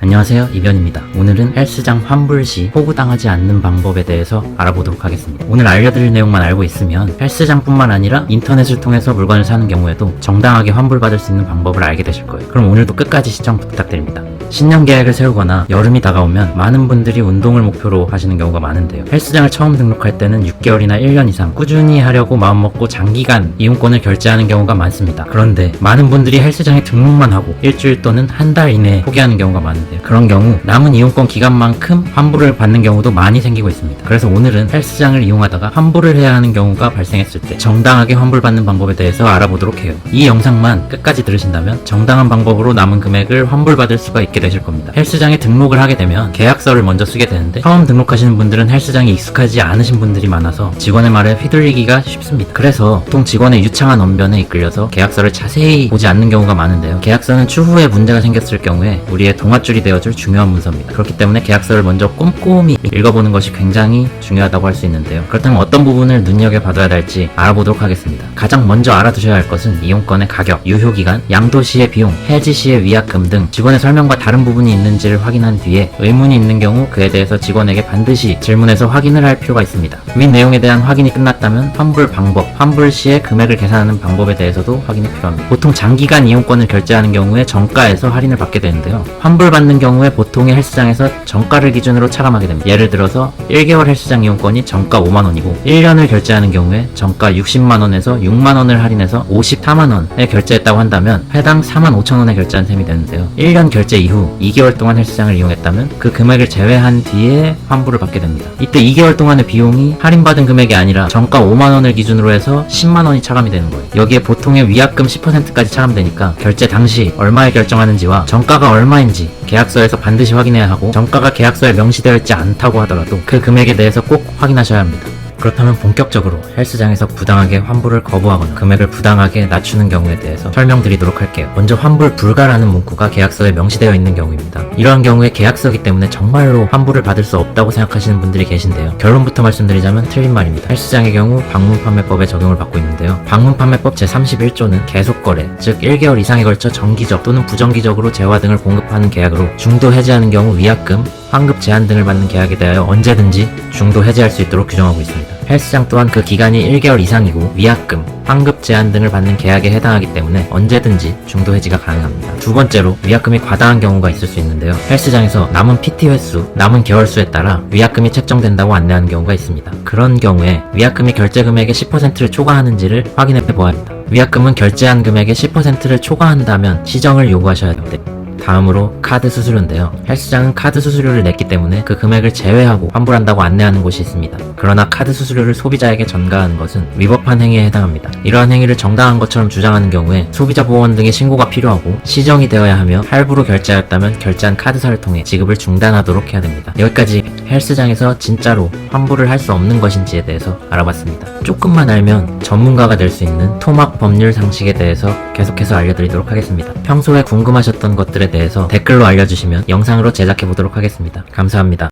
안녕하세요, 이변입니다. 오늘은 헬스장 환불 시 호구당하지 않는 방법에 대해서 알아보도록 하겠습니다. 오늘 알려드릴 내용만 알고 있으면 헬스장뿐만 아니라 인터넷을 통해서 물건을 사는 경우에도 정당하게 환불받을 수 있는 방법을 알게 되실 거예요. 그럼 오늘도 끝까지 시청 부탁드립니다. 신년 계획을 세우거나 여름이 다가오면 많은 분들이 운동을 목표로 하시는 경우가 많은데요. 헬스장을 처음 등록할 때는 6개월이나 1년 이상 꾸준히 하려고 마음먹고 장기간 이용권을 결제하는 경우가 많습니다. 그런데 많은 분들이 헬스장에 등록만 하고 일주일 또는 한 달 이내에 포기하는 경우가 많은데요. 그런 경우 남은 이용권 기간만큼 환불을 받는 경우도 많이 생기고 있습니다. 그래서 오늘은 헬스장을 이용하다가 환불을 해야 하는 경우가 발생했을 때 정당하게 환불받는 방법에 대해서 알아보도록 해요. 이 영상만 끝까지 들으신다면 정당한 방법으로 남은 금액을 환불받을 수가 있게 되실 겁니다. 헬스장에 등록을 하게 되면 계약서를 먼저 쓰게 되는데 처음 등록하시는 분들은 헬스장에 익숙하지 않으신 분들이 많아서 직원의 말에 휘둘리기가 쉽습니다. 그래서 보통 직원의 유창한 언변에 이끌려서 계약서를 자세히 보지 않는 경우가 많은데요. 계약서는 추후에 문제가 생겼을 경우에 우리의 동아줄이 되어줄 중요한 문서입니다. 그렇기 때문에 계약서를 먼저 꼼꼼히 읽어보는 것이 굉장히 중요하다고 할 수 있는데요. 그렇다면 어떤 부분을 눈여겨봐둬야 할지 알아보도록 하겠습니다. 가장 먼저 알아두셔야 할 것은 이용권의 가격, 유효기간, 양도 시의 비용, 해지 시의 위약금 등 직원의 설명과 다른 부분이 있는지를 확인한 뒤에 의문이 있는 경우 그에 대해서 직원에게 반드시 질문해서 확인을 할 필요가 있습니다. 윗 내용에 대한 확인이 끝났다면 환불 방법, 환불 시에 금액을 계산하는 방법에 대해서도 확인이 필요합니다. 보통 장기간 이용권을 결제하는 경우에 정가에서 할인을 받게 되는데요. 환불받는 경우에 보통의 헬스장에서 정가를 기준으로 차감하게 됩니다. 예를 들어서 1개월 헬스장 이용권이 정가 5만원이고 1년을 결제하는 경우에 정가 60만원에서 6만원을 할인해서 54만원에 결제했다고 한다면 해당 45,000원에 결제한 셈이 되는데요. 1년 결제 이후 2개월 동안 헬스장을 이용했다면 그 금액을 제외한 뒤에 환불을 받게 됩니다. 이때 2개월 동안의 비용이 할인받은 금액이 아니라 정가 5만원을 기준으로 해서 10만원이 차감이 되는 거예요. 여기에 보통의 위약금 10%까지 차감되니까 결제 당시 얼마에 결정하는지와 정가가 얼마인지 계약서에서 반드시 확인해야 하고 정가가 계약서에 명시되어 있지 않다고 하더라도 그 금액에 대해서 꼭 확인하셔야 합니다. 그렇다면 본격적으로 헬스장에서 부당하게 환불을 거부하거나 금액을 부당하게 낮추는 경우에 대해서 설명드리도록 할게요. 먼저 환불 불가라는 문구가 계약서에 명시되어 있는 경우입니다. 이러한 경우에 계약서이기 때문에 정말로 환불을 받을 수 없다고 생각하시는 분들이 계신데요. 결론부터 말씀드리자면 틀린 말입니다. 헬스장의 경우 방문판매법에 적용을 받고 있는데요. 방문판매법 제31조는 계속거래, 즉 1개월 이상에 걸쳐 정기적 또는 부정기적으로 재화 등을 공급하는 계약으로 중도 해지하는 경우 위약금, 환급 제한 등을 받는 계약에 대하여 언제든지 중도 해지할 수 있도록 규정하고 있습니다. 헬스장 또한 그 기간이 1개월 이상이고 위약금, 환급 제한 등을 받는 계약에 해당하기 때문에 언제든지 중도 해지가 가능합니다. 두 번째로 위약금이 과다한 경우가 있을 수 있는데요. 헬스장에서 남은 PT 횟수, 남은 개월 수에 따라 위약금이 책정된다고 안내하는 경우가 있습니다. 그런 경우에 위약금이 결제 금액의 10%를 초과하는지를 확인해 보아야 합니다. 위약금은 결제한 금액의 10%를 초과한다면 시정을 요구하셔야 됩니다. 다음으로 카드 수수료인데요. 헬스장은 카드 수수료를 냈기 때문에 그 금액을 제외하고 환불한다고 안내하는 곳이 있습니다. 그러나 카드 수수료를 소비자에게 전가하는 것은 위법한 행위에 해당합니다. 이러한 행위를 정당한 것처럼 주장하는 경우에 소비자보호원 등의 신고가 필요하고 시정이 되어야 하며 할부로 결제하였다면 결제한 카드사를 통해 지급을 중단하도록 해야 됩니다. 여기까지 헬스장에서 진짜로 환불을 할 수 없는 것인지에 대해서 알아봤습니다. 조금만 알면 전문가가 될 수 있는 토막 법률 상식에 대해서 계속해서 알려드리도록 하겠습니다. 평소에 궁금하셨던 것들에 대해서 댓글로 알려주시면 영상으로 제작해 보도록 하겠습니다. 감사합니다.